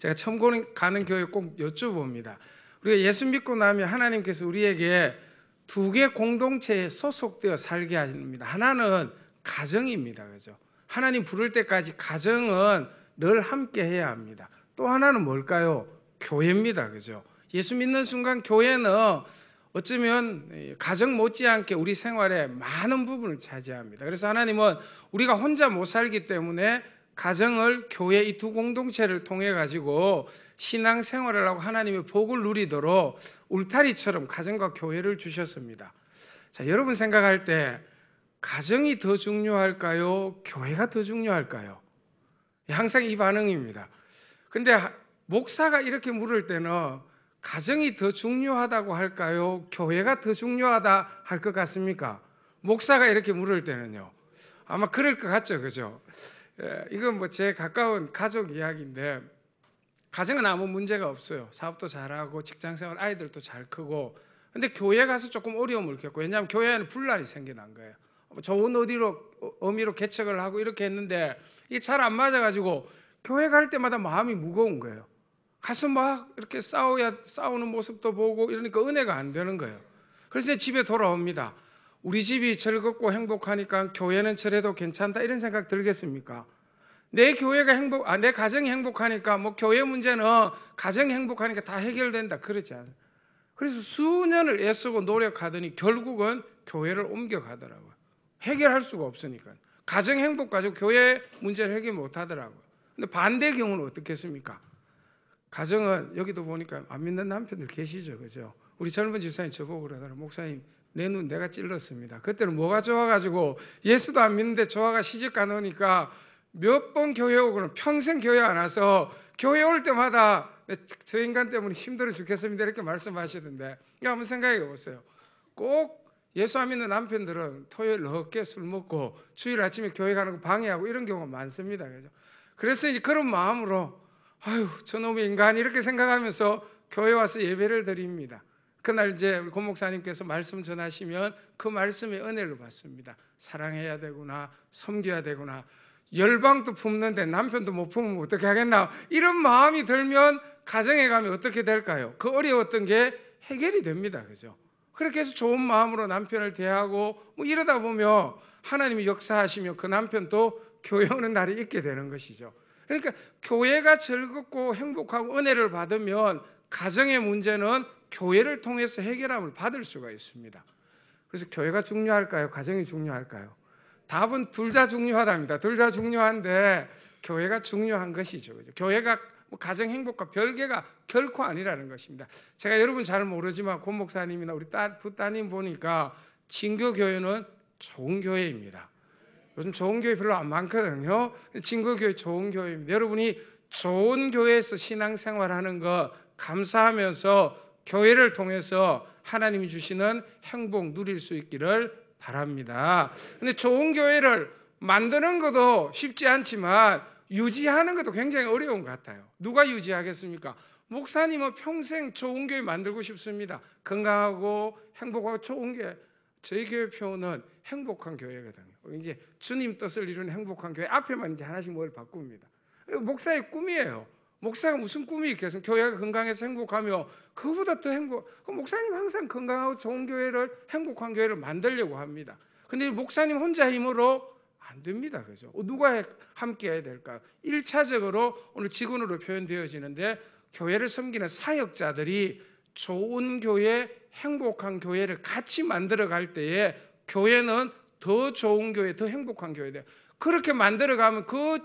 제가 처음 가는 교회 꼭 여쭤봅니다. 우리가 예수 믿고 나면 하나님께서 우리에게 두 개 공동체에 소속되어 살게 하십니다. 하나는 가정입니다. 그죠? 하나님 부를 때까지 가정은 늘 함께 해야 합니다. 또 하나는 뭘까요? 교회입니다. 그죠? 예수 믿는 순간 교회는 어쩌면 가정 못지않게 우리 생활에 많은 부분을 차지합니다. 그래서 하나님은 우리가 혼자 못 살기 때문에 가정을, 교회, 이 두 공동체를 통해 가지고 신앙생활을 하고 하나님의 복을 누리도록 울타리처럼 가정과 교회를 주셨습니다. 자, 여러분 생각할 때 가정이 더 중요할까요? 교회가 더 중요할까요? 항상 이 반응입니다. 근데 목사가 이렇게 물을 때는 가정이 더 중요하다고 할까요? 교회가 더 중요하다 할 것 같습니까? 목사가 이렇게 물을 때는요. 아마 그럴 것 같죠, 그죠? 이건 뭐 제 가까운 가족 이야기인데, 가정은 아무 문제가 없어요. 사업도 잘하고 직장생활 아이들도 잘 크고. 근데 교회 가서 조금 어려움을 겪고, 왜냐하면 교회에는 분란이 생겨난 거예요. 좋은 의미로 개척을 하고 이렇게 했는데 이게 잘 안 맞아가지고 교회 갈 때마다 마음이 무거운 거예요. 가서 막 이렇게 싸우는 모습도 보고 이러니까 은혜가 안 되는 거예요. 그래서 집에 돌아옵니다. 우리 집이 즐겁고 행복하니까 교회는 저래도 괜찮다 이런 생각 들겠습니까? 내 가정이 행복하니까 뭐 교회 문제는 가정이 행복하니까 다 해결된다 그러지 않아요. 그래서 수년을 애쓰고 노력하더니 결국은 교회를 옮겨가더라고요. 해결할 수가 없으니까. 가정 행복 가지고 교회 문제를 해결 못 하더라고요. 근데 반대 경우는 어떻겠습니까? 가정은 여기도 보니까 안 믿는 남편들 계시죠, 그죠? 우리 젊은 집사님 저보고 그러더라고요. 목사님, 내 눈 내가 찔렀습니다. 그때는 뭐가 좋아가지고 예수도 안 믿는데 조화가 시집 가놓으니까 몇 번 교회 오고는 평생 교회 안 와서 교회 올 때마다 저 인간 때문에 힘들어 죽겠습니다 이렇게 말씀하시던데, 이거 한번 생각해 보세요. 꼭 예수 안 믿는 남편들은 토요일 늦게 술 먹고 주일 아침에 교회 가는 거 방해하고 이런 경우가 많습니다. 그죠? 그래서 이제 그런 마음으로 아유 저놈의 인간 이렇게 생각하면서 교회 와서 예배를 드립니다. 그날 이제 우리 고 목사님께서 말씀 전하시면 그 말씀의 은혜를 받습니다. 사랑해야 되구나, 섬겨야 되구나. 열방도 품는데 남편도 못 품으면 어떻게 하겠나, 이런 마음이 들면 가정에 가면 어떻게 될까요? 그 어려웠던 게 해결이 됩니다. 그죠? 그렇게 해서 좋은 마음으로 남편을 대하고 뭐 이러다 보면 하나님이 역사하시며 그 남편도 교회 오는 날이 있게 되는 것이죠. 그러니까 교회가 즐겁고 행복하고 은혜를 받으면 가정의 문제는 교회를 통해서 해결함을 받을 수가 있습니다. 그래서 교회가 중요할까요? 가정이 중요할까요? 답은 둘 다 중요하답니다. 둘 다 중요한데 교회가 중요한 것이죠. 교회가 가정 행복과 별개가 결코 아니라는 것입니다. 제가 여러분 잘 모르지만 고 목사님이나 우리 두 따님 보니까 진교교회는 좋은 교회입니다. 요즘 좋은 교회 별로 안 많거든요. 진교교회 좋은 교회입니다. 여러분이 좋은 교회에서 신앙생활하는 거 감사하면서 교회를 통해서 하나님이 주시는 행복 누릴 수 있기를 바랍니다. 근데 좋은 교회를 만드는 것도 쉽지 않지만 유지하는 것도 굉장히 어려운 것 같아요. 누가 유지하겠습니까? 목사님은 평생 좋은 교회 만들고 싶습니다. 건강하고 행복하고 좋은 교회. 저희 교회 표는 행복한 교회거든요. 이제 주님 뜻을 이루는 행복한 교회 앞에만 이제 하나씩 뭘 바꿉니다. 목사의 꿈이에요. 목사가 무슨 꿈이 있겠습니까? 교회가 건강해서 행복하며 그보다 더 목사님 항상 건강하고 좋은 교회를, 행복한 교회를 만들려고 합니다. 근데 목사님 혼자 힘으로 안 됩니다. 그죠? 누가 함께 해야 될까요? 1차적으로 오늘 직원으로 표현되어지는데 교회를 섬기는 사역자들이 좋은 교회, 행복한 교회를 같이 만들어 갈 때에 교회는 더 좋은 교회, 더 행복한 교회 돼요. 그렇게 만들어 가면 그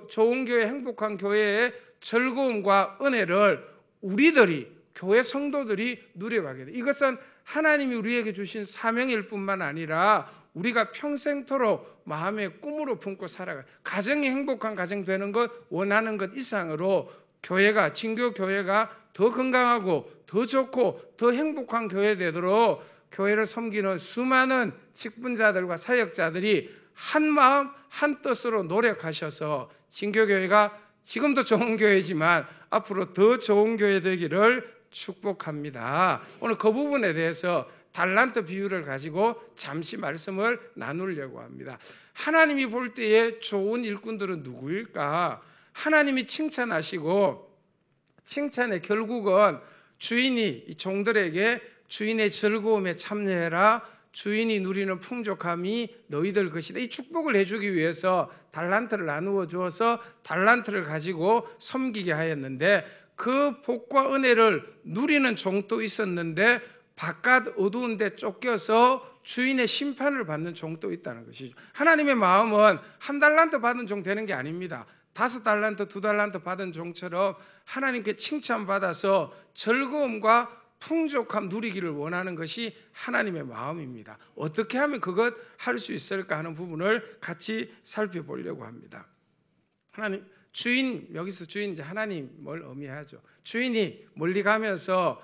좋은 교회, 행복한 교회의 즐거움과 은혜를 우리들이, 교회 성도들이 누려가게 돼요. 이것은 하나님이 우리에게 주신 사명일 뿐만 아니라 우리가 평생토록 마음의 꿈으로 품고 살아가요. 가정이 행복한 가정 되는 것, 원하는 것 이상으로 교회가, 진교교회가 더 건강하고 더 좋고 더 행복한 교회 되도록 교회를 섬기는 수많은 직분자들과 사역자들이 한 마음 한 뜻으로 노력하셔서 진교교회가 지금도 좋은 교회지만 앞으로 더 좋은 교회 되기를 축복합니다. 오늘 그 부분에 대해서 달란트 비유를 가지고 잠시 말씀을 나누려고 합니다. 하나님이 볼 때에 좋은 일꾼들은 누구일까? 하나님이 칭찬하시고 칭찬의 결국은 주인이 이 종들에게 주인의 즐거움에 참여해라, 주인이 누리는 풍족함이 너희들 것이다, 이 축복을 해주기 위해서 달란트를 나누어 주어서 달란트를 가지고 섬기게 하였는데, 그 복과 은혜를 누리는 종도 있었는데 바깥 어두운 데 쫓겨서 주인의 심판을 받는 종도 있다는 것이죠. 하나님의 마음은 한 달란트 받은 종 되는 게 아닙니다. 5달란트, 2달란트 받은 종처럼 하나님께 칭찬받아서 즐거움과 풍족함 누리기를 원하는 것이 하나님의 마음입니다. 어떻게 하면 그것 할 수 있을까 하는 부분을 같이 살펴보려고 합니다. 하나님, 주인, 여기서 주인 이제 하나님을 의미하죠. 주인이 멀리 가면서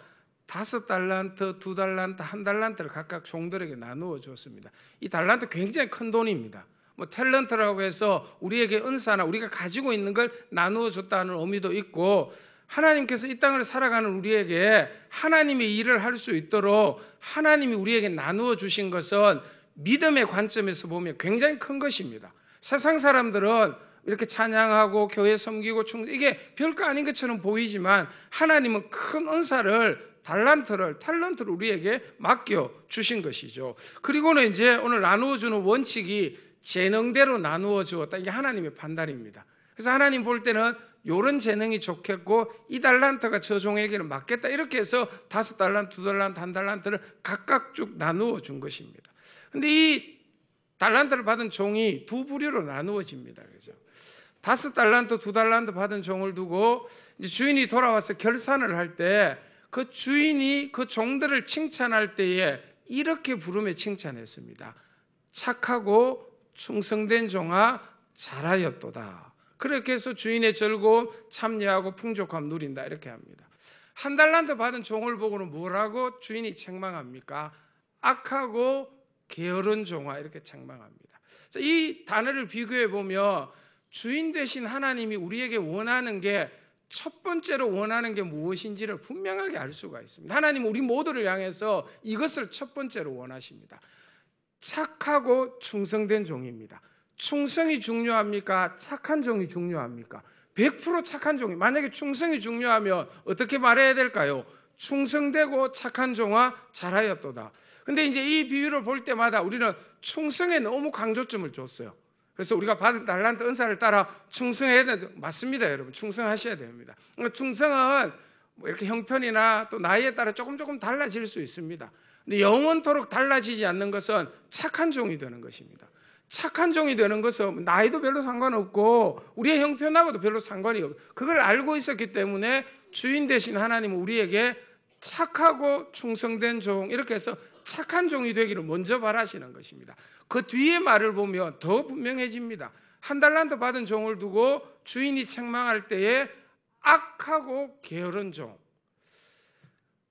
5달란트, 2달란트, 1달란트를 각각 종들에게 나누어 줬습니다. 이 달란트 굉장히 큰 돈입니다. 뭐 탤런트라고 해서 우리에게 은사나 우리가 가지고 있는 걸 나누어 줬다는 의미도 있고, 하나님께서 이 땅을 살아가는 우리에게 하나님의 일을 할 수 있도록 하나님이 우리에게 나누어 주신 것은 믿음의 관점에서 보면 굉장히 큰 것입니다. 세상 사람들은 이렇게 찬양하고 교회 섬기고 이게 별거 아닌 것처럼 보이지만, 하나님은 큰 은사를, 탤런트를 우리에게 맡겨 주신 것이죠. 그리고는 이제 오늘 나누어 주는 원칙이 재능대로 나누어 주었다, 이게 하나님의 판단입니다. 그래서 하나님 볼 때는 이런 재능이 좋겠고 이 달란트가 저 종에게는 맞겠다, 이렇게 해서 5달란트, 2달란트, 1달란트를 각각 쭉 나누어 준 것입니다. 근데 이 달란트를 받은 종이 두 부류로 나누어집니다. 그죠? 5달란트, 2달란트 받은 종을 두고 이제 주인이 돌아와서 결산을 할 때 그 주인이 그 종들을 칭찬할 때에 이렇게 부르며 칭찬했습니다. 착하고 충성된 종아, 잘하였도다. 그렇게 해서 주인의 즐거움, 참여하고 풍족함 누린다, 이렇게 합니다. 1달란트 받은 종을 보고는 뭐라고 주인이 책망합니까? 악하고 게으른 종아, 이렇게 책망합니다. 이 단어를 비교해 보면 주인 되신 하나님이 우리에게 원하는 게, 첫 번째로 원하는 게 무엇인지를 분명하게 알 수가 있습니다. 하나님은 우리 모두를 향해서 이것을 첫 번째로 원하십니다. 착하고 충성된 종입니다. 충성이 중요합니까? 착한 종이 중요합니까? 100% 착한 종이, 만약에 충성이 중요하면 어떻게 말해야 될까요? 충성되고 착한 종아, 잘하였도다. 근데 이제 이 비유를 볼 때마다 우리는 충성에 너무 강조점을 줬어요. 그래서 우리가 받은 달란트 은사를 따라 충성해야 되는, 맞습니다, 여러분. 충성하셔야 됩니다. 그러니까 충성은 뭐 이렇게 형편이나 또 나이에 따라 조금 달라질 수 있습니다. 근데 영원토록 달라지지 않는 것은 착한 종이 되는 것입니다. 착한 종이 되는 것은 나이도 별로 상관없고 우리의 형편하고도 별로 상관이 없고, 그걸 알고 있었기 때문에 주인 되신 하나님은 우리에게 착하고 충성된 종, 이렇게 해서 착한 종이 되기를 먼저 바라시는 것입니다. 그 뒤에 말을 보면 더 분명해집니다. 1달란트 받은 종을 두고 주인이 책망할 때에 악하고 게으른 종.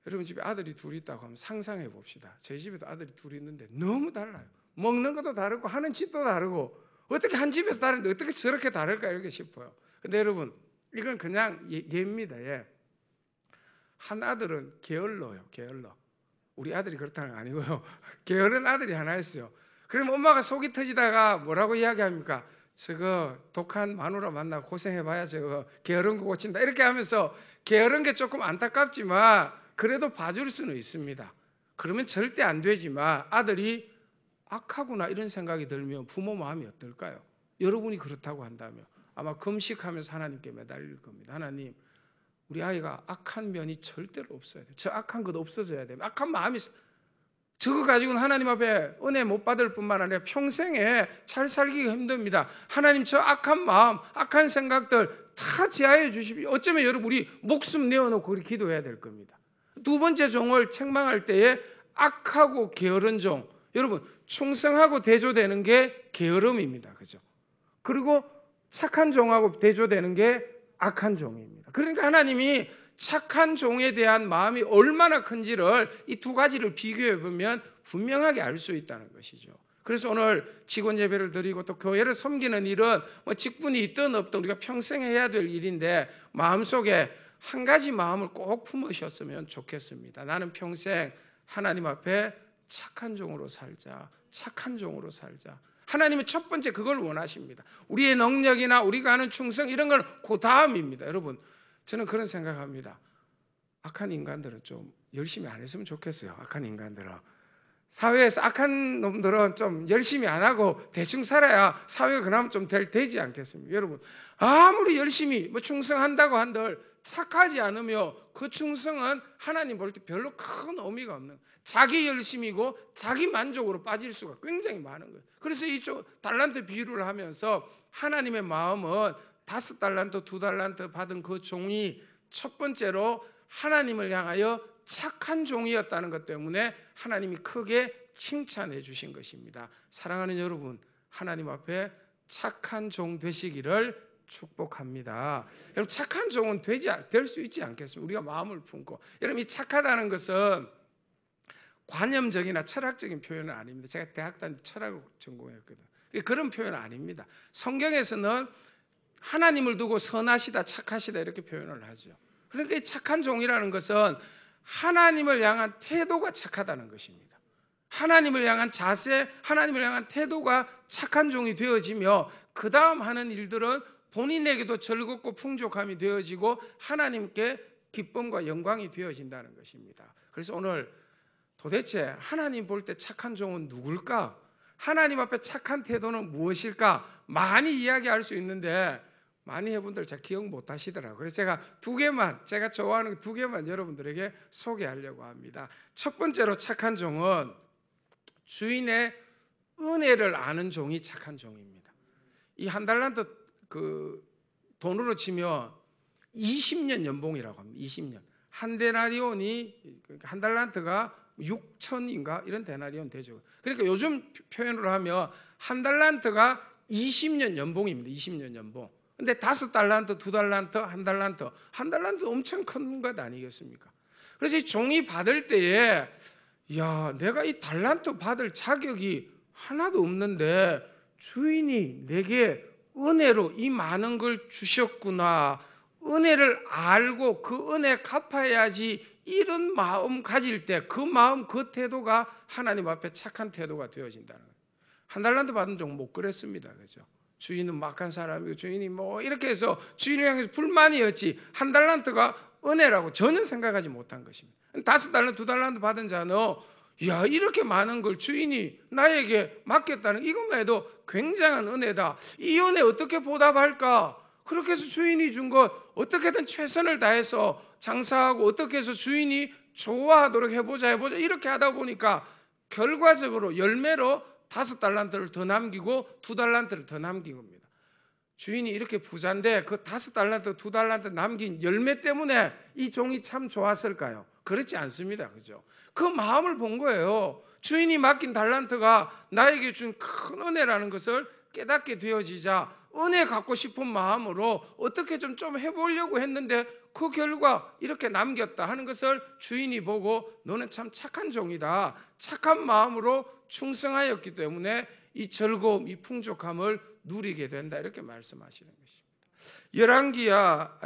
여러분 집에 아들이 둘 있다고 하면 상상해 봅시다. 저희 집에도 아들이 둘 있는데 너무 달라요. 먹는 것도 다르고 하는 짓도 다르고, 어떻게 한 집에서 다른데 어떻게 저렇게 다를까, 이렇게 싶어요. 근데 여러분, 이건 그냥 예입니다. 예. 한 아들은 게을러요. 게을러. 우리 아들이 그렇다는 건 아니고요. 게으른 아들이 하나 있어요. 그러면 엄마가 속이 터지다가 뭐라고 이야기합니까? 저거 독한 마누라 만나고 고생해봐야 저거 게으른 거 고친다, 이렇게 하면서 게으른 게 조금 안타깝지만 그래도 봐줄 수는 있습니다. 그러면 절대 안 되지만 아들이 악하구나 이런 생각이 들면 부모 마음이 어떨까요? 여러분이 그렇다고 한다면 아마 금식하면서 하나님께 매달릴 겁니다. 하나님, 우리 아이가 악한 면이 절대로 없어야 돼요. 저 악한 것 없어져야 돼요. 악한 마음이, 저거 가지고는 하나님 앞에 은혜 못 받을 뿐만 아니라 평생에 잘 살기가 힘듭니다. 하나님, 저 악한 마음, 악한 생각들 다 제하해 주십시오. 어쩌면 여러분 우리 목숨 내어놓고 그렇게 기도해야 될 겁니다. 두 번째 종을 책망할 때에 악하고 게으른 종, 여러분 충성하고 대조되는 게 게으름입니다. 그죠? 그리고 착한 종하고 대조되는 게 악한 종입니다. 그러니까 하나님이 착한 종에 대한 마음이 얼마나 큰지를 이 두 가지를 비교해 보면 분명하게 알 수 있다는 것이죠. 그래서 오늘 직원 예배를 드리고 또 교회를 섬기는 일은 뭐 직분이 있든 없든 우리가 평생 해야 될 일인데, 마음속에 한 가지 마음을 꼭 품으셨으면 좋겠습니다. 나는 평생 하나님 앞에 착한 종으로 살자. 착한 종으로 살자. 하나님은 첫 번째 그걸 원하십니다. 우리의 능력이나 우리가 하는 충성 이런 건 그 다음입니다. 여러분, 저는 그런 생각합니다. 악한 인간들은 좀 열심히 안 했으면 좋겠어요. 악한 인간들은. 사회에서 악한 놈들은 좀 열심히 안 하고 대충 살아야 사회가 그나마 좀 되지 않겠습니까? 여러분, 아무리 열심히 뭐 충성한다고 한들 착하지 않으며 그 충성은 하나님 볼 때 별로 큰 의미가 없는, 자기 열심이고 자기 만족으로 빠질 수가 굉장히 많은 거예요. 그래서 이 달란트 비유를 하면서 하나님의 마음은 5달란트, 2달란트 받은 그 종이 첫 번째로 하나님을 향하여 착한 종이었다는 것 때문에 하나님이 크게 칭찬해 주신 것입니다. 사랑하는 여러분, 하나님 앞에 착한 종 되시기를 축복합니다. 여러분, 착한 종은 될 수 있지 않겠습니까? 우리가 마음을 품고. 여러분, 이 착하다는 것은 관념적이나 철학적인 표현은 아닙니다. 제가 대학 다닐 때 철학을 전공했거든요. 그런 표현은 아닙니다. 성경에서는 하나님을 두고 선하시다, 착하시다 이렇게 표현을 하죠. 그러니까 이 착한 종이라는 것은 하나님을 향한 태도가 착하다는 것입니다. 하나님을 향한 자세, 하나님을 향한 태도가 착한 종이 되어지며 그 다음 하는 일들은 본인에게도 즐겁고 풍족함이 되어지고 하나님께 기쁨과 영광이 되어진다는 것입니다. 그래서 오늘 도대체 하나님 볼 때 착한 종은 누굴까? 하나님 앞에 착한 태도는 무엇일까? 많이 이야기할 수 있는데 많이 해분들 잘 기억 못 하시더라고요. 그래서 제가 좋아하는 2개만 여러분들에게 소개하려고 합니다. 첫 번째로 착한 종은 주인의 은혜를 아는 종이 착한 종입니다. 이 한 달란트 돈으로 치면 20년 연봉이라고 합니다. 20년. 한 데나리온이, 한 달란트가 6천인가 이런 데나리온 되죠. 그러니까 요즘 표현으로 하면 한 달란트가 20년 연봉입니다. 20년 연봉. 근데 5달란트, 2달란트, 한 달란트 엄청 큰 것 아니겠습니까? 그래서 이 종이 받을 때에, 야, 내가 이 달란트 받을 자격이 하나도 없는데 주인이 내게 은혜로 이 많은 걸 주셨구나. 은혜를 알고 그 은혜 갚아야지, 이런 마음 가질 때 그 마음, 그 태도가 하나님 앞에 착한 태도가 되어진다는 거예요. 한 달란트 받은 종 못 그랬습니다. 그죠? 주인은 막한 사람이고 주인이 뭐 이렇게 해서 주인을 향해서 불만이었지, 한 달란트가 은혜라고 전혀 생각하지 못한 것입니다. 5달란트, 2달란트 받은 자는 야, 이렇게 많은 걸 주인이 나에게 맡겼다는 이것만 해도 굉장한 은혜다. 이 은혜 어떻게 보답할까? 그렇게 해서 주인이 준 것 어떻게든 최선을 다해서 장사하고 어떻게 해서 주인이 좋아하도록 해보자 이렇게 하다 보니까 결과적으로 열매로 5달란트를 더 남기고 2달란트를 더 남긴 겁니다. 주인이 이렇게 부자인데 그 5달란트, 2달란트 남긴 열매 때문에 이 종이 참 좋았을까요? 그렇지 않습니다. 그죠? 그 마음을 본 거예요. 주인이 맡긴 달란트가 나에게 준 큰 은혜라는 것을 깨닫게 되어지자 은혜 갖고 싶은 마음으로 어떻게 좀 해보려고 했는데 그 결과 이렇게 남겼다 하는 것을 주인이 보고 너는 참 착한 종이다. 착한 마음으로 충성하였기 때문에 이 즐거움, 이 풍족함을 누리게 된다. 이렇게 말씀하시는 것입니다.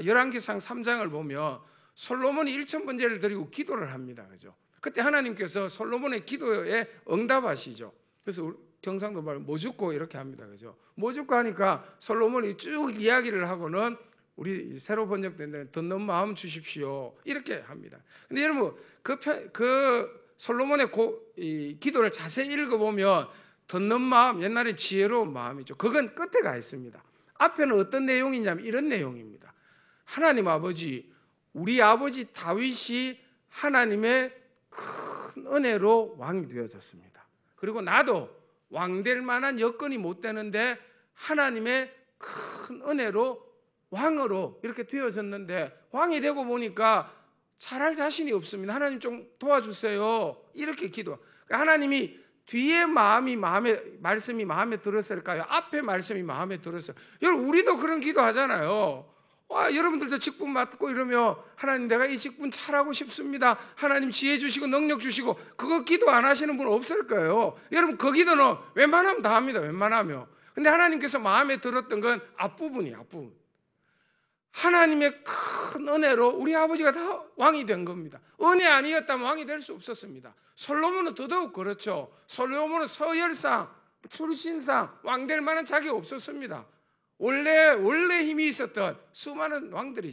열왕기상 3장을 보면 솔로몬이 1000번제를 드리고 기도를 합니다. 그죠? 그때 하나님께서 솔로몬의 기도에 응답하시죠. 그래서 경상도 말 모죽고 이렇게 합니다. 그죠? 모죽고 하니까 솔로몬이 쭉 이야기를 하고는 우리 새로 번역된 데는 듣는 마음 주십시오. 이렇게 합니다. 근데 여러분, 그 솔로몬의 이 기도를 자세히 읽어보면 듣는 마음, 옛날에 지혜로운 마음이죠. 그건 끝에 가 있습니다. 앞에는 어떤 내용이냐면 이런 내용입니다. 하나님 아버지, 우리 아버지 다윗이 하나님의 큰 은혜로 왕이 되어졌습니다. 그리고 나도 왕될 만한 여건이 못 되는데 하나님의 큰 은혜로 왕으로 이렇게 되어졌는데 왕이 되고 보니까 잘할 자신이 없습니다. 하나님 좀 도와주세요. 이렇게 기도. 하나님이 뒤에 말씀이 마음에 들었을까요? 앞에 말씀이 마음에 들었어요. 여러분, 우리도 그런 기도 하잖아요. 여러분들도 직분 맡고 이러면 하나님 내가 이 직분 잘하고 싶습니다. 하나님 지혜 주시고 능력 주시고, 그거 기도 안 하시는 분 없을 거예요. 여러분, 그 기도는 웬만하면 다 합니다. 웬만하면. 근데 하나님께서 마음에 들었던 건 앞부분이에요. 앞부분. 하나님의 큰 은혜로 우리 아버지가 다 왕이 된 겁니다. 은혜 아니었다면 왕이 될 수 없었습니다. 솔로몬은 더더욱 그렇죠. 솔로몬은 서열상, 출신상 왕 될 만한 자격이 없었습니다. 원래 힘이 있었던 수많은 왕들이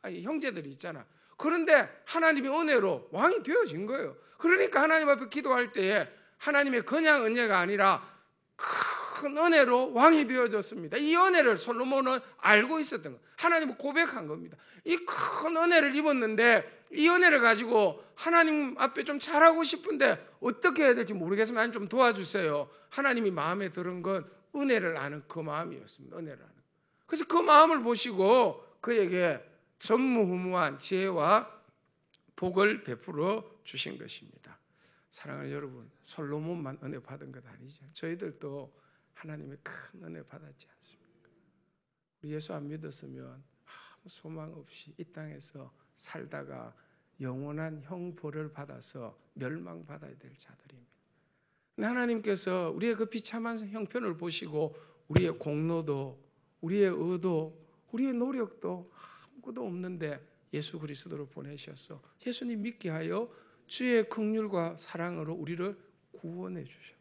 형제들이 있잖아. 그런데 하나님의 은혜로 왕이 되어진 거예요. 그러니까 하나님 앞에 기도할 때에 하나님의 그냥 은혜가 아니라 큰 은혜로 왕이 되어졌습니다. 이 은혜를 솔로몬은 알고 있었던 거예요. 하나님은 고백한 겁니다. 이 큰 은혜를 입었는데 이 은혜를 가지고 하나님 앞에 좀 잘하고 싶은데 어떻게 해야 될지 모르겠으면 하나님 좀 도와주세요. 하나님이 마음에 드는 건 은혜를 아는 그 마음이었습니다. 은혜를 아는. 그래서 그 마음을 보시고 그에게 전무후무한 지혜와 복을 베풀어 주신 것입니다. 사랑하는 여러분, 솔로몬만 은혜 받은 것 아니죠. 저희들도 하나님의 큰 은혜 받았지 않습니까? 우리 예수 안 믿었으면 아무 소망 없이 이 땅에서 살다가 영원한 형벌을 받아서 멸망받아야 될 자들입니다. 근데 하나님께서 우리의 그 비참한 형편을 보시고 우리의 공로도, 우리의 의도, 우리의 노력도 아무것도 없는데 예수 그리스도를 보내셔서 예수님 믿게 하여 주의 긍휼과 사랑으로 우리를 구원해 주셔.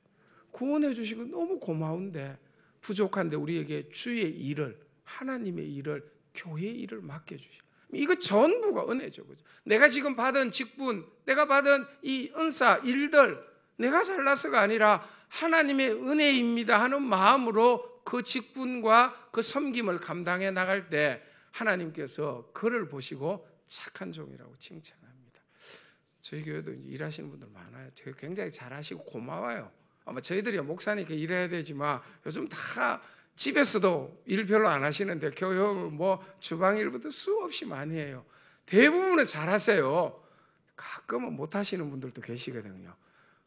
구원해 주시고 너무 고마운데 부족한데 우리에게 주의 일을, 하나님의 일을, 교회의 일을 맡겨주셔. 이거 전부가 은혜죠. 그죠? 내가 지금 받은 직분, 내가 받은 이 은사, 일들, 내가 잘나서가 아니라 하나님의 은혜입니다 하는 마음으로 그 직분과 그 섬김을 감당해 나갈 때 하나님께서 그를 보시고 착한 종이라고 칭찬합니다. 저희 교회도 이제 일하시는 분들 많아요. 되게 굉장히 잘하시고 고마워요. 아마 저희들이 목사니까 일해야 되지만 요즘 다 집에서도 일 별로 안 하시는데 교육 뭐 주방 일부터 수없이 많이 해요. 대부분은 잘하세요. 가끔은 못 하시는 분들도 계시거든요.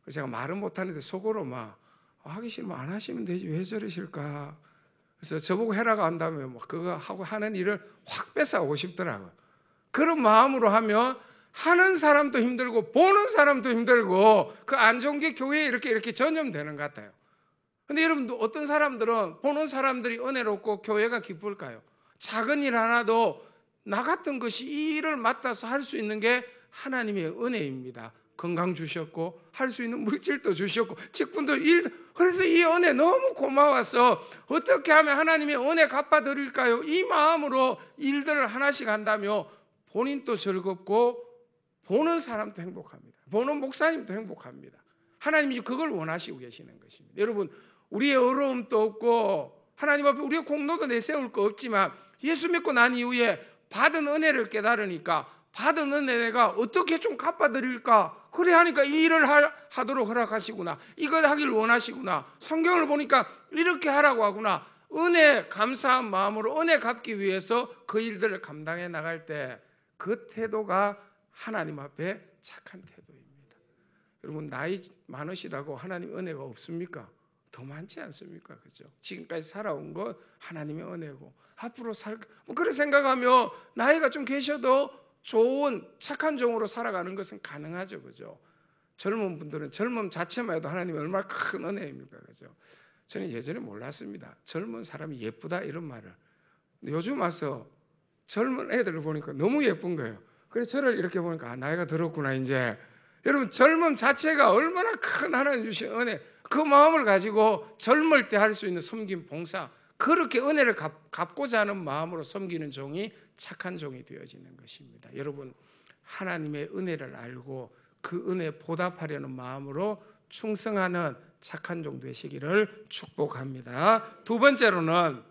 그래서 제가 말은 못 하는데 속으로 막 하기 싫으면 안 하시면 되지 왜 저러실까. 그래서 저보고 해라고 한다면 뭐 그거 하고 하는 일을 확 뺏어오고 싶더라고요. 그런 마음으로 하면 하는 사람도 힘들고 보는 사람도 힘들고 그 안 좋은 게 교회에 이렇게 전염되는 것 같아요. 근데 여러분 어떤 사람들은 보는 사람들이 은혜롭고 교회가 기쁠까요? 작은 일 하나도 나 같은 것이 이 일을 맡아서 할 수 있는 게 하나님의 은혜입니다. 건강 주셨고 할 수 있는 물질도 주셨고 직분도 일도. 그래서 이 은혜 너무 고마워서 어떻게 하면 하나님의 은혜 갚아드릴까요? 이 마음으로 일들을 하나씩 한다며 본인도 즐겁고 보는 사람도 행복합니다. 보는 목사님도 행복합니다. 하나님이 그걸 원하시고 계시는 것입니다. 여러분 우리의 어려움도 없고 하나님 앞에 우리의 공로도 내세울 거 없지만 예수 믿고 난 이후에 받은 은혜를 깨달으니까 받은 은혜가 어떻게 좀 갚아드릴까 그래 하니까 이 일을 하도록 허락하시구나, 이걸 하길 원하시구나, 성경을 보니까 이렇게 하라고 하구나. 은혜 감사한 마음으로 은혜 갚기 위해서 그 일들을 감당해 나갈 때 그 태도가 하나님 앞에 착한 태도입니다. 여러분 나이 많으시다고 하나님 은혜가 없습니까? 더 많지 않습니까? 그죠? 지금까지 살아온 것 하나님의 은혜고 앞으로 그래 생각하며 나이가 좀 계셔도 좋은 착한 종으로 살아가는 것은 가능하죠. 그죠? 젊은 분들은 젊음 자체만 해도 하나님이 얼마나 큰 은혜입니까? 그죠? 저는 예전에 몰랐습니다. 젊은 사람이 예쁘다 이런 말을. 근데 요즘 와서 젊은 애들을 보니까 너무 예쁜 거예요. 그래서 저를 이렇게 보니까 나이가 들었구나 이제. 여러분 젊음 자체가 얼마나 큰 하나님 주신 은혜, 그 마음을 가지고 젊을 때 할 수 있는 섬김 봉사, 그렇게 은혜를 갚고자 하는 마음으로 섬기는 종이 착한 종이 되어지는 것입니다. 여러분 하나님의 은혜를 알고 그 은혜에 보답하려는 마음으로 충성하는 착한 종 되시기를 축복합니다. 두 번째로는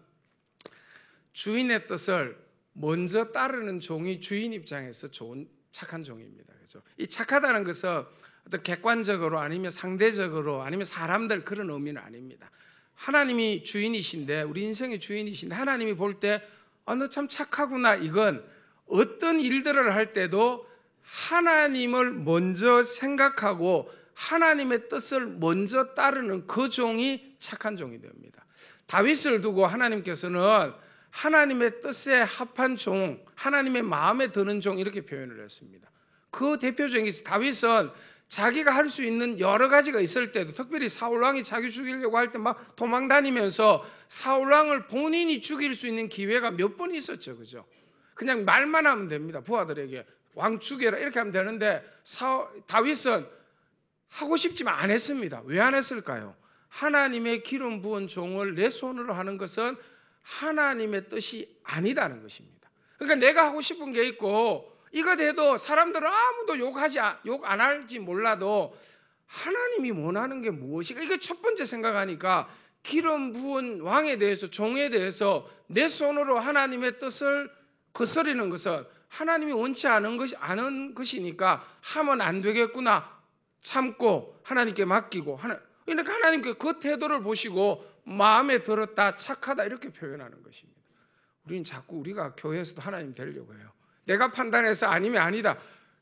주인의 뜻을 먼저 따르는 종이 주인 입장에서 좋은 착한 종입니다. 그죠? 이 착하다는 것은 어떤 객관적으로 아니면 상대적으로 아니면 사람들 그런 의미는 아닙니다. 하나님이 주인이신데 우리 인생의 주인이신데 하나님이 볼 때 너 참 착하구나. 이건 어떤 일들을 할 때도 하나님을 먼저 생각하고 하나님의 뜻을 먼저 따르는 그 종이 착한 종이 됩니다. 다윗을 두고 하나님께서는 하나님의 뜻에 합한 종, 하나님의 마음에 드는 종 이렇게 표현을 했습니다. 그 대표적인 다윗은 자기가 할 수 있는 여러 가지가 있을 때도 특별히 사울왕이 자기 죽이려고 할 때 막 도망 다니면서 사울왕을 본인이 죽일 수 있는 기회가 몇 번 있었죠. 그죠? 그냥 말만 하면 됩니다. 부하들에게 왕 죽여라 이렇게 하면 되는데 다윗은 하고 싶지만 안 했습니다. 왜 안 했을까요? 하나님의 기름 부은 종을 내 손으로 하는 것은 하나님의 뜻이 아니다는 것입니다. 그러니까 내가 하고 싶은 게 있고 이거 돼도 사람들은 아무도 욕 안 할지 몰라도 하나님이 원하는 게 무엇일까? 이게 첫 번째 생각하니까 기름 부은 왕에 대해서, 종에 대해서 내 손으로 하나님의 뜻을 거스르는 것은 하나님이 원치 않은 것이니까 하면 안 되겠구나 참고 하나님께 맡기고, 그러니까 하나님께 그 태도를 보시고 마음에 들었다, 착하다 이렇게 표현하는 것입니다. 우리는 자꾸 우리가 교회에서도 하나님 되려고 해요. 내가 판단해서 아니면 아니다.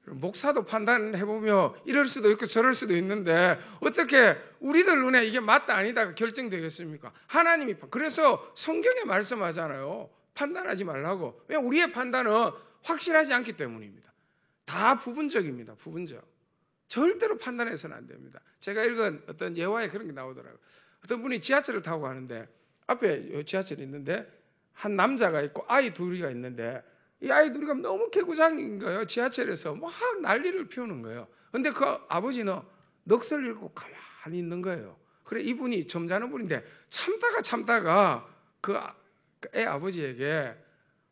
목사도 판단해보면 이럴 수도 있고 저럴 수도 있는데 어떻게 우리들 눈에 이게 맞다 아니다가 결정되겠습니까? 하나님이. 그래서 성경에 말씀하잖아요. 판단하지 말라고. 왜냐하면 우리의 판단은 확실하지 않기 때문입니다. 다 부분적입니다. 부분적. 절대로 판단해서는 안 됩니다. 제가 읽은 어떤 예화에 그런 게 나오더라고요. 어떤 분이 지하철을 타고 가는데 앞에 지하철이 있는데 한 남자가 있고 아이 둘이가 있는데 이 아이 둘이가 너무 개구장인 거예요. 지하철에서 막 난리를 피우는 거예요. 근데 그 아버지는 넋을 잃고 가만히 있는 거예요. 그래 이분이 점잖은 분인데 참다가 그 애 아버지에게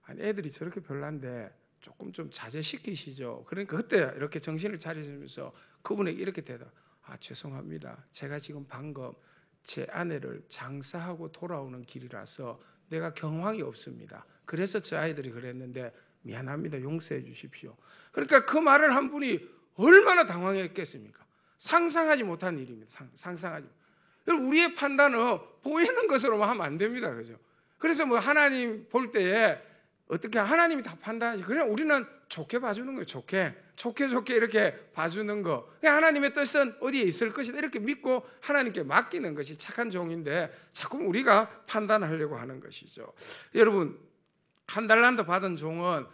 아니 애들이 저렇게 별난데 조금 좀 자제시키시죠. 그러니까 그때 이렇게 정신을 차리면서 그분에게 이렇게 대답. 죄송합니다. 제가 지금 방금 제 아내를 장사하고 돌아오는 길이라서 내가 경황이 없습니다. 그래서 저 아이들이 그랬는데 미안합니다. 용서해 주십시오. 그러니까 그 말을 한 분이 얼마나 당황했겠습니까? 상상하지 못한 일입니다. 상상하지. 우리의 판단은 보이는 것으로만 하면 안 됩니다. 그죠? 그래서 뭐 하나님 볼 때에 어떻게 하나님이 다 판단하지. 그냥 우리는 좋게 봐주는 거예요. 좋게 이렇게 봐주는 거. 그냥 하나님의 뜻은 어디에 있을 것이다 이렇게 믿고 하나님께 맡기는 것이 착한 종인데 자꾸 우리가 판단하려고 하는 것이죠. 여러분, 한 달란트 받은 종은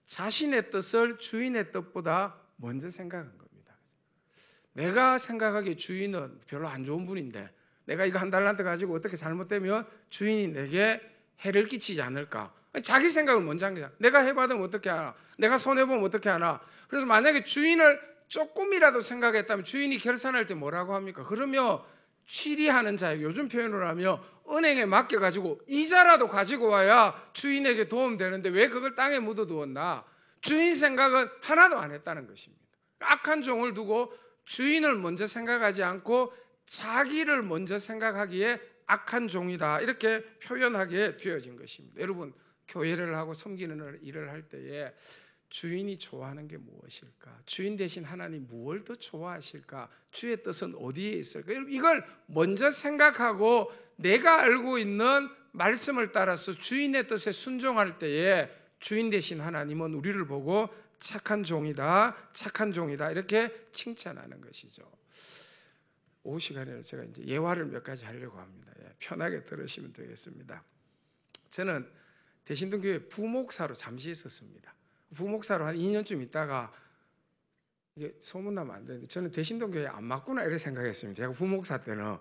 자신의 뜻을 주인의 뜻보다 먼저 생각한 겁니다. 내가 생각하기에 주인은 별로 안 좋은 분인데 내가 이거 한 달란트 가지고 어떻게 잘못되면 주인이 내게 해를 끼치지 않을까. 자기 생각을 먼저 한 거야. 내가 해받으면 어떻게 하나, 내가 손해보면 어떻게 하나. 그래서 만약에 주인을 조금이라도 생각했다면 주인이 결산할 때 뭐라고 합니까? 그러면 취리하는 자에게, 요즘 표현으로 하면 은행에 맡겨가지고 이자라도 가지고 와야 주인에게 도움되는데 왜 그걸 땅에 묻어두었나? 주인 생각은 하나도 안 했다는 것입니다. 악한 종을 두고 주인을 먼저 생각하지 않고 자기를 먼저 생각하기에 악한 종이다 이렇게 표현하게 되어진 것입니다. 여러분, 교회를 하고 섬기는 일을 할 때에 주인이 좋아하는 게 무엇일까? 주인 대신 하나님 무엇을 더 좋아하실까? 주의 뜻은 어디에 있을까? 이걸 먼저 생각하고 내가 알고 있는 말씀을 따라서 주인의 뜻에 순종할 때에 주인 대신 하나님은 우리를 보고 착한 종이다 이렇게 칭찬하는 것이죠. 오후 시간에는 제가 이제 예화를 몇 가지 하려고 합니다. 편하게 들으시면 되겠습니다. 저는 대신동교회 부목사로 잠시 있었습니다. 부목사로 한 2년쯤 있다가 이게 소문나면 안 되는데 저는 대신동교회에 안 맞구나 이렇게 생각했습니다. 제가 부목사 때는.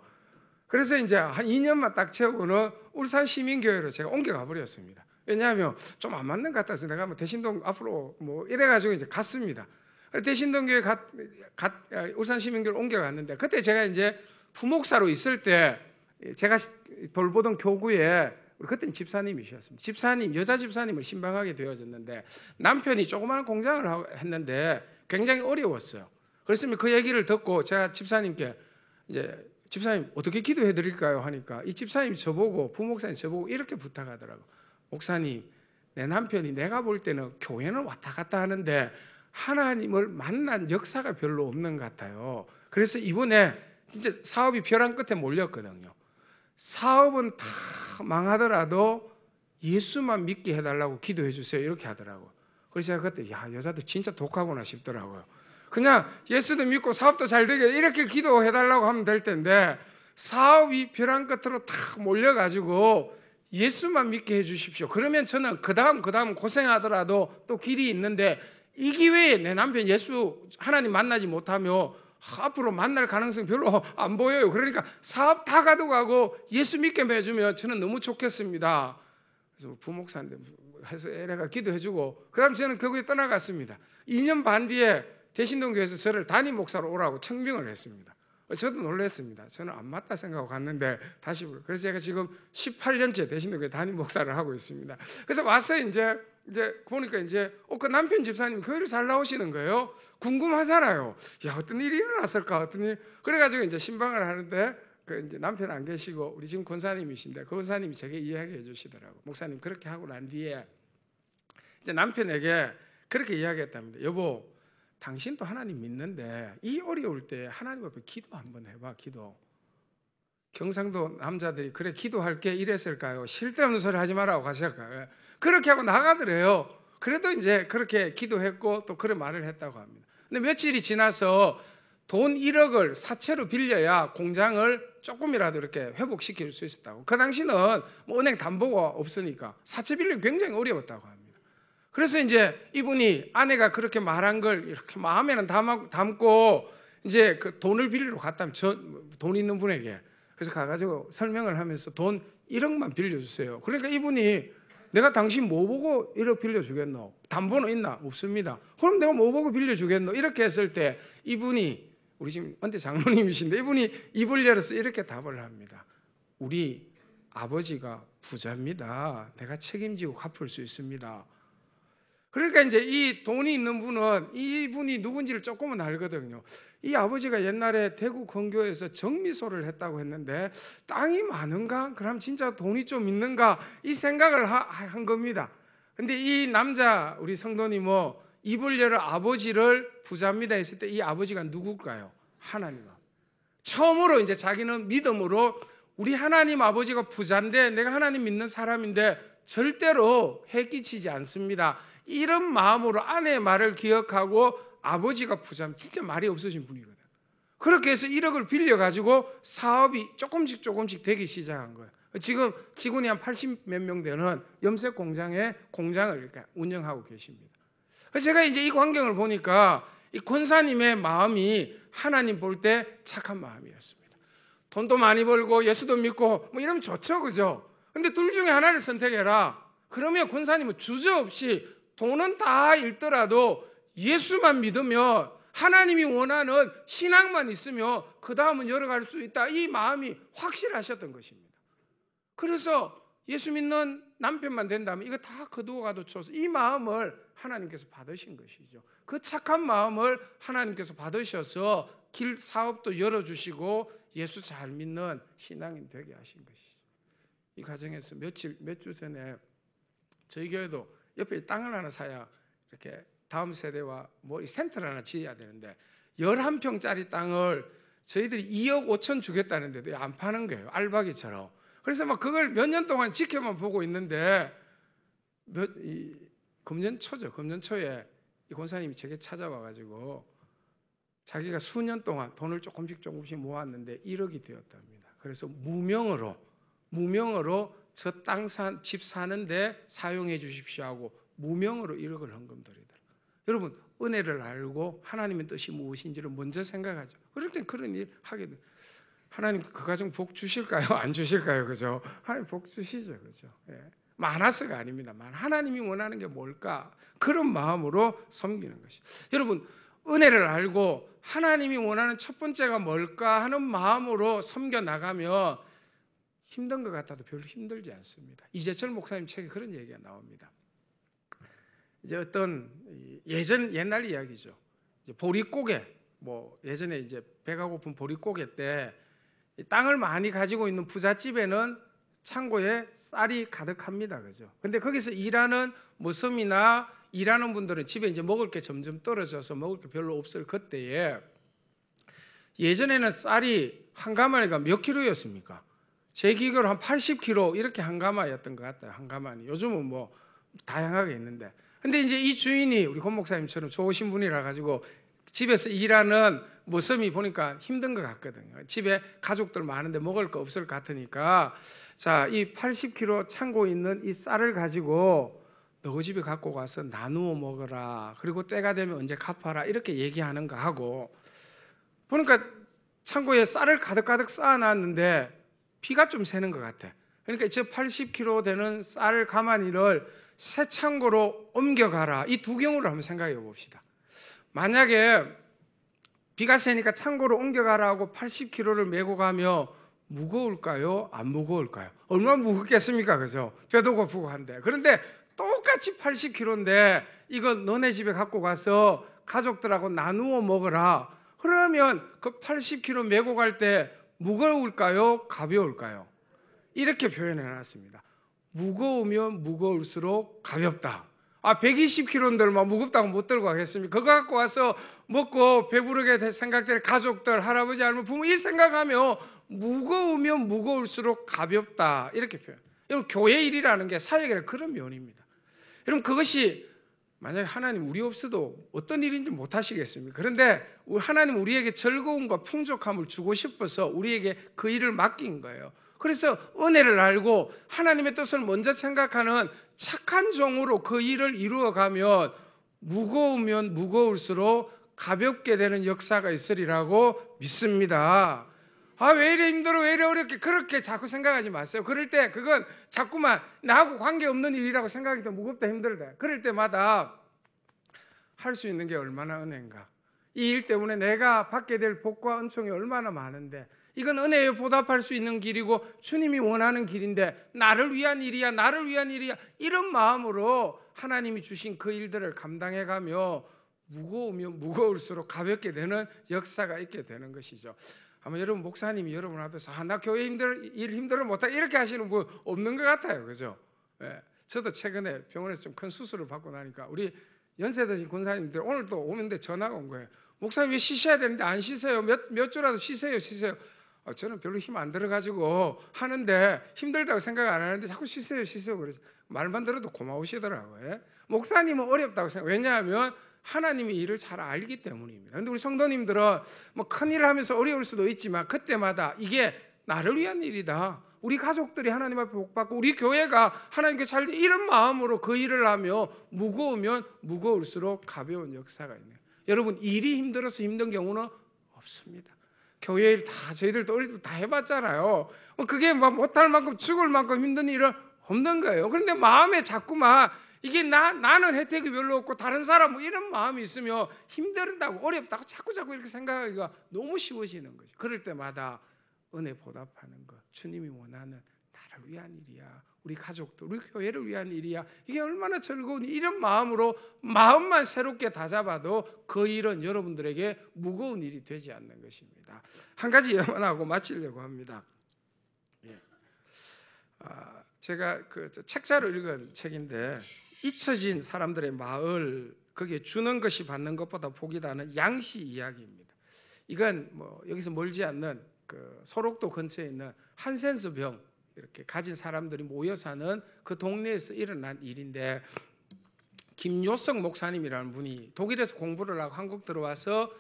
그래서 이제 한 2년만 딱 채우고는 울산 시민교회로 제가 옮겨가 버렸습니다. 왜냐하면 좀 안 맞는 것 같아서 내가 뭐 대신동 앞으로 뭐 이래가지고 이제 갔습니다. 대신동교회 울산 시민교회로 옮겨갔는데 그때 제가 이제 부목사로 있을 때 제가 돌보던 교구에 그때는 집사님이셨습니다. 여자 집사님을 신방하게 되어졌는데 남편이 조그마한 공장을 했는데 굉장히 어려웠어요. 그랬으면 그 얘기를 듣고 제가 집사님께 이제 집사님 어떻게 기도해 드릴까요? 하니까 이 집사님이 저보고 부목사님 저보고 이렇게 부탁하더라고요. 목사님, 내 남편이 내가 볼 때는 교회는 왔다 갔다 하는데 하나님을 만난 역사가 별로 없는 것 같아요. 그래서 이번에 진짜 사업이 벼랑 끝에 몰렸거든요. 사업은 다 망하더라도 예수만 믿게 해달라고 기도해 주세요 이렇게 하더라고요. 그래서 제가 그때 여자들 진짜 독하구나 싶더라고요. 그냥 예수도 믿고 사업도 잘 되게 이렇게 기도해 달라고 하면 될 텐데 사업이 벼랑 끝으로 다 몰려가지고 예수만 믿게 해 주십시오. 그러면 저는 그 다음 고생하더라도 또 길이 있는데 이 기회에 내 남편 예수 하나님 만나지 못하며 앞으로 만날 가능성이 별로 안 보여요. 그러니까 사업 다 가져가고 예수 믿게 해주면 저는 너무 좋겠습니다. 그래서 부목사인데 해서 애가 기도해주고 그 다음 저는 거기에 떠나갔습니다. 2년 반 뒤에 대신동교회에서 저를 담임 목사로 오라고 청빙을 했습니다. 저도 놀랐습니다. 저는 안 맞다 생각하고 갔는데 다시 그래서 제가 지금 18년째 대신동교회 담임 목사를 하고 있습니다. 그래서 와서 이제 이제 보니까 이제 그 남편 집사님이 교회를 잘 나오시는 거예요. 궁금하잖아요. 야, 어떤 일이 일어났을까? 어떤 일? 그래가지고 이제 신방을 하는데 그 이제 남편 안 계시고 우리 지금 권사님이신데 그 권사님이 제게 이야기해 주시더라고. 목사님 그렇게 하고 난 뒤에 이제 남편에게 그렇게 이야기했답니다. 여보, 당신도 하나님 믿는데 이 어려울 때 하나님 앞에 기도 한번 해봐. 기도. 경상도 남자들이 그래 기도할게 이랬을까요? 쓸데없는 소리 하지 말라고 가실까요? 그렇게 하고 나가더래요. 그래도 이제 그렇게 기도했고 또 그런 말을 했다고 합니다. 근데 며칠이 지나서 돈 1억을 사채로 빌려야 공장을 조금이라도 이렇게 회복시킬 수 있었다고. 그 당시는 뭐 은행 담보가 없으니까 사채 빌리기 굉장히 어려웠다고 합니다. 그래서 이제 이분이 아내가 그렇게 말한 걸 이렇게 마음에는 담고 이제 그 돈을 빌리러 갔다면 돈 있는 분에게 그래서 가가지고 설명을 하면서 돈 1억만 빌려주세요. 그러니까 이분이 내가 당신 뭐 보고 1억 빌려주겠노? 담보는 있나? 없습니다. 그럼 내가 뭐 보고 빌려주겠노? 이렇게 했을 때 이분이 우리 지금 언제 장로님이신데 이분이 입을 열어서 이렇게 답을 합니다. 우리 아버지가 부자입니다. 내가 책임지고 갚을 수 있습니다. 그러니까 이제 이 돈이 있는 분은 이분이 누군지를 조금은 알거든요. 이 아버지가 옛날에 대구 건교에서 정미소를 했다고 했는데 땅이 많은가? 그럼 진짜 돈이 좀 있는가? 이 생각을 한 겁니다. 근데 이 남자 우리 성도님 입을 열어 아버지를 부자입니다 했을 때 이 아버지가 누굴까요? 하나님. 처음으로 이제 자기는 믿음으로 우리 하나님 아버지가 부자인데 내가 하나님 믿는 사람인데 절대로 해끼치지 않습니다. 이런 마음으로 아내의 말을 기억하고 아버지가 부자면 진짜 말이 없으신 분이거든. 그렇게 해서 1억을 빌려가지고 사업이 조금씩 되기 시작한 거예요. 지금 직원이 한 80 몇 명 되는 염색 공장에 공장을 이렇게 운영하고 계십니다. 제가 이제 이 광경을 보니까 이 권사님의 마음이 하나님 볼 때 착한 마음이었습니다. 돈도 많이 벌고 예수도 믿고 뭐 이러면 좋죠, 그죠? 근데 둘 중에 하나를 선택해라. 그러면 권사님은 주저없이 돈은 다 잃더라도 예수만 믿으면 하나님이 원하는 신앙만 있으면 그 다음은 열어갈 수 있다. 이 마음이 확실하셨던 것입니다. 그래서 예수 믿는 남편만 된다면 이거 다 거두어 가도 쳐서 이 마음을 하나님께서 받으신 것이죠. 그 착한 마음을 하나님께서 받으셔서 길 사업도 열어주시고 예수 잘 믿는 신앙인 되게 하신 것이죠. 이 과정에서 몇 주 전에 저희 교회도 옆에 땅을 하나 사야 이렇게 다음 세대와 뭐 센터를 하나 지어야 되는데 11평짜리 땅을 저희들이 2억 5천 주겠다는데도 안 파는 거예요. 알박이처럼. 그래서 막 그걸 몇 년 동안 지켜만 보고 있는데 금년 초에 이 권사님이 제게 찾아와가지고 자기가 수년 동안 돈을 조금씩 모았는데 1억이 되었답니다. 그래서 무명으로 저 집 사는데 사용해 주십시오 하고 무명으로 1억을 헌금드리더라고요. 여러분 은혜를 알고 하나님의 뜻이 무엇인지를 먼저 생각하죠. 그럴 땐 그런 일 하게 돼요. 하나님 그 가정 복 주실까요? 안 주실까요? 그죠? 하나님 복 주시죠. 그죠? 예. 많아서가 아닙니다. 하나님이 원하는 게 뭘까? 그런 마음으로 섬기는 것이. 여러분 은혜를 알고 하나님이 원하는 첫 번째가 뭘까 하는 마음으로 섬겨 나가면 힘든 것 같아도 별로 힘들지 않습니다. 이재철 목사님 책에 그런 얘기가 나옵니다. 이제 어떤 옛날 이야기죠. 이제 보릿고개 예전에 이제 배가 고픈 보릿고개 때 땅을 많이 가지고 있는 부잣집에는 창고에 쌀이 가득합니다. 그죠? 근데 거기서 일하는 머슴이나 일하는 분들은 집에 이제 먹을 게 점점 떨어져서 먹을 게 별로 없을 그때에 예전에는 쌀이 한 가마니가 몇 킬로였습니까? 제 기억으로 한 80kg 이렇게 한 가마였던 것 같아요. 한 가마니. 요즘은 뭐 다양하게 있는데. 근데 이제 이 주인이 우리 권 목사님처럼 좋으신 분이라 가지고 집에서 일하는 모습이 보니까 힘든 것 같거든요. 집에 가족들 많은데 먹을 거 없을 것 같으니까 자, 이 80kg 창고에 있는 이 쌀을 가지고 너희 집에 갖고 가서 나누어 먹어라. 그리고 때가 되면 언제 갚아라. 이렇게 얘기하는 거 하고 보니까 창고에 쌀을 가득가득 쌓아놨는데 비가 좀 새는 것 같아. 그러니까 저 80kg 되는 쌀 가마니를 새 창고로 옮겨가라. 이 두 경우를 한번 생각해 봅시다. 만약에 비가 새니까 창고로 옮겨가라고 80kg를 메고 가면 무거울까요? 안 무거울까요? 얼마나 무겁겠습니까? 그죠? 배도 고프고 한데. 그런데 똑같이 80kg인데 이거 너네 집에 갖고 가서 가족들하고 나누어 먹어라. 그러면 그 80kg 메고 갈 때 무거울까요? 가벼울까요? 이렇게 표현해 놨습니다. 무거우면 무거울수록 가볍다. 120kg인데 막 무겁다고 못 들고 가겠습니까? 그거 갖고 와서 먹고 배부르게 생각될 가족들, 할아버지, 할머니, 부모 이 생각하면 무거우면 무거울수록 가볍다. 이렇게 표현. 여러분, 교회 일이라는 게 사역이라는 그런 면입니다. 여러분, 그것이 만약에 하나님 우리 없어도 어떤 일인지 못 하시겠습니까? 그런데 하나님 우리에게 즐거움과 풍족함을 주고 싶어서 우리에게 그 일을 맡긴 거예요. 그래서 은혜를 알고 하나님의 뜻을 먼저 생각하는 착한 종으로 그 일을 이루어가면 무거우면 무거울수록 가볍게 되는 역사가 있으리라고 믿습니다. 왜 이래 힘들어, 왜 이래 어렵게, 그렇게 자꾸 생각하지 마세요. 그럴 때 그건 자꾸만 나하고 관계없는 일이라고 생각이 더 무겁다, 힘들다. 그럴 때마다 할 수 있는 게 얼마나 은혜인가. 이 일 때문에 내가 받게 될 복과 은총이 얼마나 많은데, 이건 은혜에 보답할 수 있는 길이고 주님이 원하는 길인데 나를 위한 일이야, 나를 위한 일이야, 이런 마음으로 하나님이 주신 그 일들을 감당해가며 무거우면 무거울수록 가볍게 되는 역사가 있게 되는 것이죠. 아마 여러분 목사님이 여러분 앞에서 나 교회 일 힘들어 못하게 이렇게 하시는 분 없는 것 같아요. 그죠? 예. 저도 최근에 병원에서 좀 큰 수술을 받고 나니까 우리 연세 드신 군사님들 오늘 또 오는데 전화가 온 거예요. 목사님 왜 쉬셔야 되는데 안 쉬세요? 몇 주라도 쉬세요. 저는 별로 힘 안 들어가지고 하는데 힘들다고 생각 안 하는데 자꾸 쉬세요. 그래서 말만 들어도 고마우시더라고요. 목사님은 어렵다고 생각. 왜냐하면 하나님이 일을 잘 알기 때문입니다. 그런데 우리 성도님들은 뭐 큰일을 하면서 어려울 수도 있지만 그때마다 이게 나를 위한 일이다. 우리 가족들이 하나님 앞에 복받고 우리 교회가 하나님께 잘 이런 마음으로 그 일을 하며 무거우면 무거울수록 가벼운 역사가 있네요. 여러분 일이 힘들어서 힘든 경우는 없습니다. 교회 일 다 저희들도 어릴 때 다 해봤잖아요. 그게 막 못할 만큼 죽을 만큼 힘든 일은 없는 거예요. 그런데 마음에 자꾸만 이게 나는 혜택이 별로 없고 다른 사람 뭐 이런 마음이 있으면 힘들다고 어렵다고 자꾸 이렇게 생각하기가 너무 쉬워지는 거죠. 그럴 때마다 은혜 보답하는 것, 주님이 원하는 나를 위한 일이야, 우리 가족들, 우리 교회를 위한 일이야, 이게 얼마나 즐거운 이런 마음으로 마음만 새롭게 다잡아도 그 일은 여러분들에게 무거운 일이 되지 않는 것입니다. 한 가지 예언하고 마치려고 합니다. 제가 그 책자로 읽은 책인데 잊혀진 사람들의 마을, 거기에 주는 것이 받는 것보다 복이 다는 양씨 이야기입니다. 이건 뭐 여기서 멀지 않는 그 소록도 근처에 있는 한센스 병 이렇게 가진 사람들이 모여 사는 그 동네에서 일어난 일인데, 김요석 목사님이라는 분이 독일에서 공부를 하고 한국 들어와서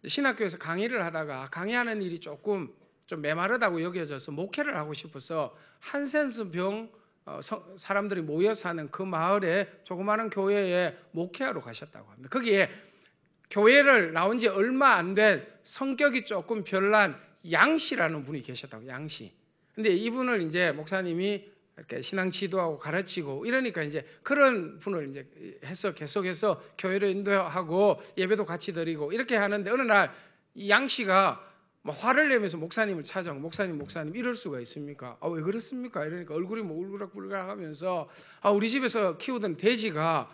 신학교에서 강의를 하다가 강의하는 일이 조금 좀 메마르다고 여겨져서 목회를 하고 싶어서 한센스 병 사람들이 모여 사는 그 마을에 조그마한 교회에 목회하러 가셨다고 합니다. 거기에 교회를 나온 지 얼마 안 된 성격이 조금 별난 양씨라는 분이 계셨다고. 양씨. 근데 이분을 이제 목사님이 이렇게 신앙 지도하고 가르치고 이러니까 이제 그런 분을 이제 해서 계속해서 교회를 인도하고 예배도 같이 드리고 이렇게 하는데, 어느 날 이 양씨가 막 화를 내면서 목사님을 찾아오고, 목사님 이럴 수가 있습니까? 왜 그렇습니까? 이러니까 얼굴이 뭐 울그락불그락 하면서 우리 집에서 키우던 돼지가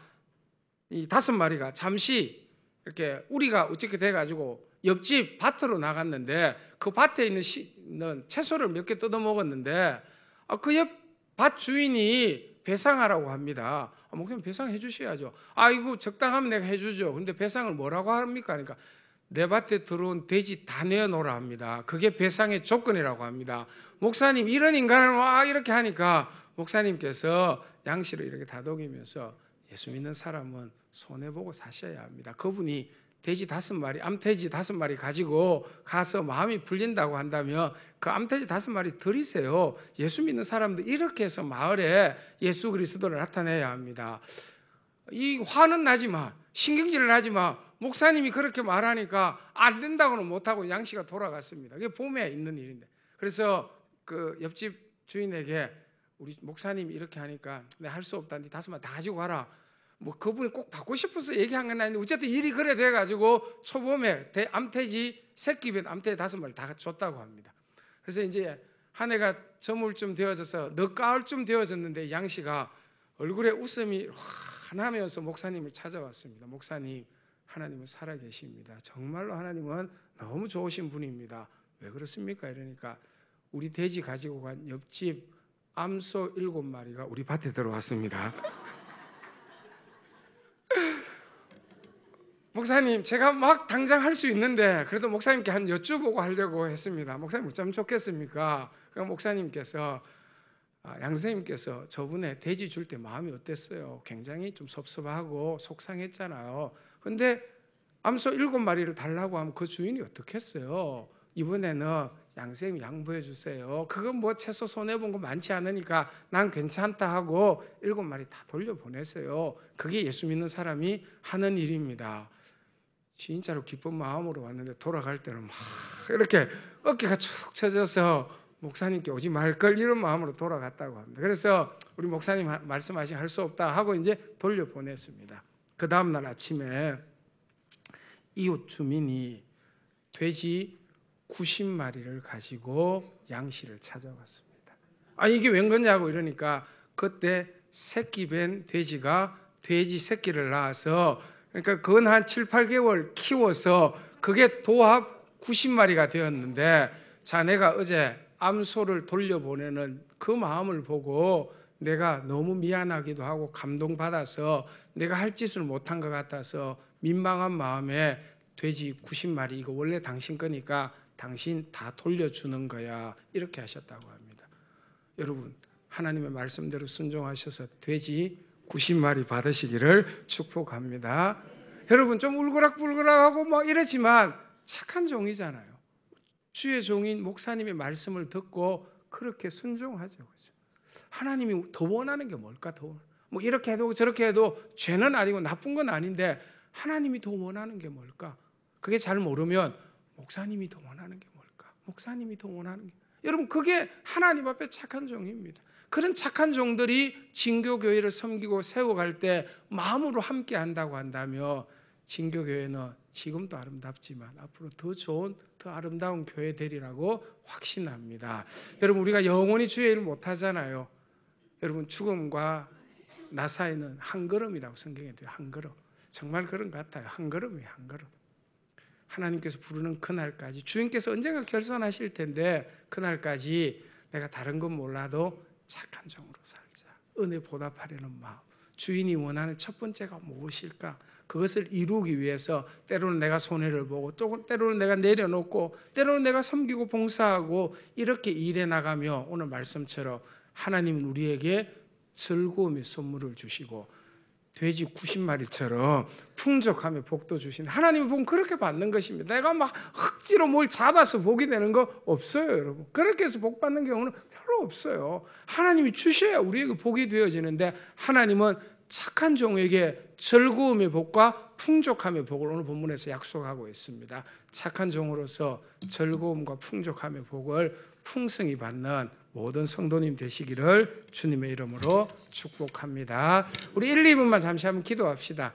이 5마리가 잠시 이렇게 우리가 어떻게 돼가지고 옆집 밭으로 나갔는데 그 밭에 있는 채소를 몇 개 뜯어 먹었는데 그 옆 밭 주인이 배상하라고 합니다. 목사님 배상해 주셔야죠. 이거 적당하면 내가 해주죠. 근데 배상을 뭐라고 합니까? 그러니까 내 밭에 들어온 돼지 다 내어놓으라 합니다. 그게 배상의 조건이라고 합니다. 목사님 이런 인간을 막 이렇게 하니까 목사님께서 양씨를 이렇게 다독이면서 예수 믿는 사람은 손해보고 사셔야 합니다. 그분이 돼지 5마리, 암돼지 5마리 가지고 가서 마음이 풀린다고 한다면 그 암돼지 5마리 들이세요. 예수 믿는 사람들 이렇게 해서 마을에 예수 그리스도를 나타내야 합니다. 이 화는 나지 마, 신경질을 하지 마. 목사님이 그렇게 말하니까 안 된다고는 못하고 양씨가 돌아갔습니다. 그게 봄에 있는 일인데, 그래서 그 옆집 주인에게 우리 목사님이 이렇게 하니까 내가 할 수 없다, 네 5마리 다 가지고 가라. 뭐 그분이 꼭 받고 싶어서 얘기한 건 아닌데 어쨌든 일이 그래 돼가지고 초봄에 암돼지 새끼 암돼지 5마리 다 줬다고 합니다. 그래서 이제 한 해가 저물쯤 되어져서 늦가을쯤 되어졌는데 양씨가 얼굴에 웃음이 환하면서 목사님을 찾아왔습니다. 목사님, 하나님은 살아계십니다. 정말로 하나님은 너무 좋으신 분입니다. 왜 그렇습니까? 이러니까 우리 돼지 가지고 간 옆집 암소 7마리가 우리 밭에 들어왔습니다. 목사님, 제가 막 당장 할 수 있는데 그래도 목사님께 한 여쭤보고 하려고 했습니다. 목사님 어쩌면 좋겠습니까? 그럼 목사님께서 양 선생님께서 저번에 돼지 줄 때 마음이 어땠어요? 굉장히 좀 섭섭하고 속상했잖아요. 근데 암소 7마리를 달라고 하면 그 주인이 어떻겠어요? 이번에는 양 선생님 양보해 주세요. 그건 뭐 채소 손해본 거 많지 않으니까 난 괜찮다 하고 7마리 다 돌려보냈어요. 그게 예수 믿는 사람이 하는 일입니다. 진짜로 기쁜 마음으로 왔는데 돌아갈 때는 막 이렇게 어깨가 축 처져서 목사님께 오지 말걸 이런 마음으로 돌아갔다고 합니다. 그래서 우리 목사님 말씀하신 할 수 없다 하고 이제 돌려보냈습니다. 그 다음날 아침에 이웃 주민이 돼지 90마리를 가지고 양씨를 찾아왔습니다. 이게 웬 거냐고 이러니까 그때 새끼 뵌 돼지가 돼지 새끼를 낳아서, 그러니까 그건 한 7, 8개월 키워서 그게 도합 90마리가 되었는데, 자네가 어제 암소를 돌려보내는 그 마음을 보고 내가 너무 미안하기도 하고 감동받아서 내가 할 짓을 못한 것 같아서 민망한 마음에 돼지 90마리 이거 원래 당신 거니까 당신 다 돌려주는 거야, 이렇게 하셨다고 합니다. 여러분, 하나님의 말씀대로 순종하셔서 돼지 90마리 받으시기를 축복합니다. 여러분, 좀 울그락불그락하고 막 이랬지만 착한 종이잖아요. 주의 종인 목사님의 말씀을 듣고 그렇게 순종하죠. 그렇죠? 하나님이 더 원하는 게 뭘까? 뭐 이렇게 해도 저렇게 해도 죄는 아니고 나쁜 건 아닌데 하나님이 더 원하는 게 뭘까? 그게 잘 모르면 목사님이 더 원하는 게 뭘까? 목사님이 더 원하는 게, 여러분, 그게 하나님 앞에 착한 종입니다. 그런 착한 종들이 진교교회를 섬기고 세워갈 때 마음으로 함께 한다고 한다며 진교교회는 지금도 아름답지만 앞으로 더 좋은, 더 아름다운 교회 되리라고 확신합니다. 여러분, 우리가 영원히 주의 일 못하잖아요. 여러분, 죽음과 나 사이는 한 걸음이라고 성경에 돼요. 한 걸음. 정말 그런 것 같아요. 한 걸음이에요. 한 걸음. 하나님께서 부르는 그날까지, 주님께서 언젠가 결산하실 텐데 그날까지 내가 다른 건 몰라도 착한 종으로 살자. 은혜 보답하려는 마음. 주인이 원하는 첫 번째가 무엇일까? 그것을 이루기 위해서 때로는 내가 손해를 보고 또 때로는 내가 내려놓고 때로는 내가 섬기고 봉사하고 이렇게 일해 나가며 오늘 말씀처럼 하나님은 우리에게 즐거움의 선물을 주시고 돼지 90마리처럼 풍족함의 복도 주시는, 하나님의 복은 그렇게 받는 것입니다. 내가 막 흙지로 뭘 잡아서 복이 되는 거 없어요, 여러분. 그렇게 해서 복 받는 경우는 별로 없어요. 하나님이 주셔야 우리에게 복이 되어지는데, 하나님은 착한 종에게 즐거움의 복과 풍족함의 복을 오늘 본문에서 약속하고 있습니다. 착한 종으로서 즐거움과 풍족함의 복을 풍성히 받는 모든 성도님 되시기를 주님의 이름으로 축복합니다. 우리 1, 2분만 잠시 한번 기도합시다.